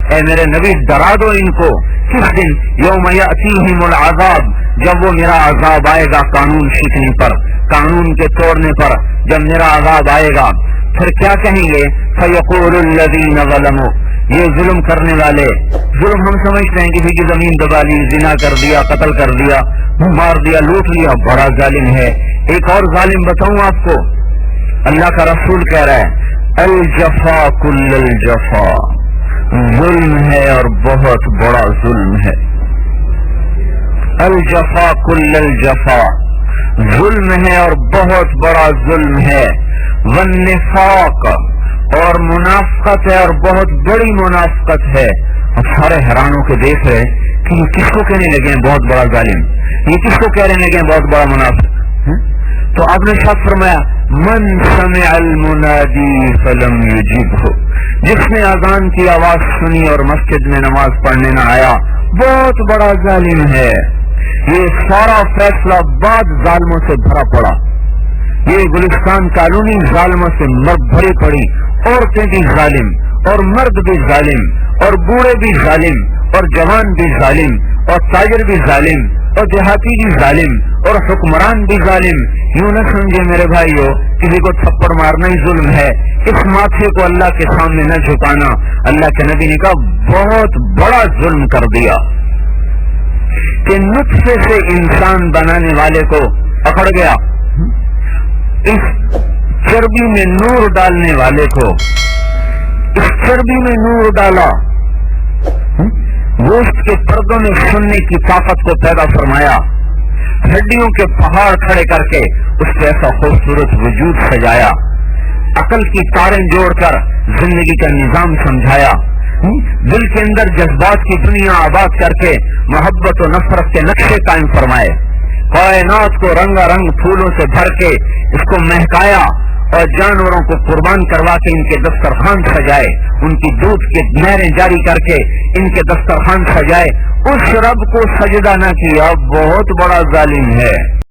اے میرے نبی ڈرا دو ان کو کس دن، یوم یأتیہم العذاب، جب وہ میرا عذاب آئے گا قانون شکنی پر، قانون کے توڑنے پر، جب میرا عذاب آئے گا پھر کیا کہیں گے؟ فیقول الذین ظلموا، یہ ظلم کرنے والے، ظلم ہم سمجھتے ہیں کسی کی زمین دبا لی، زنا کر دیا، قتل کر دیا، مار دیا، لوٹ لیا، بڑا ظالم ہے۔ ایک اور ظالم بتاؤں آپ کو، اللہ کا رسول کہہ رہا ہے الجفا کل الجفا، ظلم ہے اور بہت بڑا ظلم ہے۔ الجفا کل الجفا، ظلم ہے اور بہت بڑا ظلم ہے۔ والنفاق، اور منافقت ہے اور بہت بڑی منافقت ہے۔ اب سارے حیران ہو کے دیکھ رہے کہ یہ کس کو کہنے لگے ہیں بہت بڑا ظالم، یہ کس کو کہنے لگے ہیں بہت بڑا منافق؟ تو آپ نے ارشاد فرمایا من سمع المنادی فلم یجبہ، جس نے اذان کی آواز سنی اور مسجد میں نماز پڑھنے نہ آیا بہت بڑا ظالم ہے۔ یہ سارا فیصلہ بعد ظالموں سے بھرا پڑا، یہ گلستان کالونی ظالموں سے بھری پڑی، عورتیں بھی ظالم اور مرد بھی ظالم اور بوڑھے بھی ظالم اور جوان بھی ظالم اور تاجر بھی ظالم اور دیہاتی بھی ظالم اور حکمران بھی ظالم۔ یوں نہ سمجھے میرے بھائیو کسی کو تھپڑ مارنا ہی ظلم ہے، اس ماتھے کو اللہ کے سامنے نہ جھکانا اللہ کے نبی نے کہا بہت بڑا ظلم کر دیا۔ کہ نطفے سے انسان بنانے والے کو پکڑ گیا، اس چربی میں نور ڈالنے والے کو، اس چربی میں نور ڈالا، گوشت کے پردوں میں سننے کی طاقت کو پیدا فرمایا، ہڈیوں کے پہاڑ کھڑے کر کے اس پہ ایسا خوبصورت وجود سجایا، عقل کی تاریں جوڑ کر زندگی کا نظام سمجھایا، دل کے اندر جذبات کی دنیا آباد کر کے محبت و نفرت کے نقشے قائم فرمائے، کائنات کو رنگا رنگ پھولوں سے بھر کے اس کو مہکایا اور جانوروں کو قربان کروا کے ان کے دسترخوان سجائے، ان کی دودھ کی نہریں جاری کر کے ان کے دسترخوان سجائے، اس رب کو سجدہ نہ کیا بہت بڑا ظالم ہے۔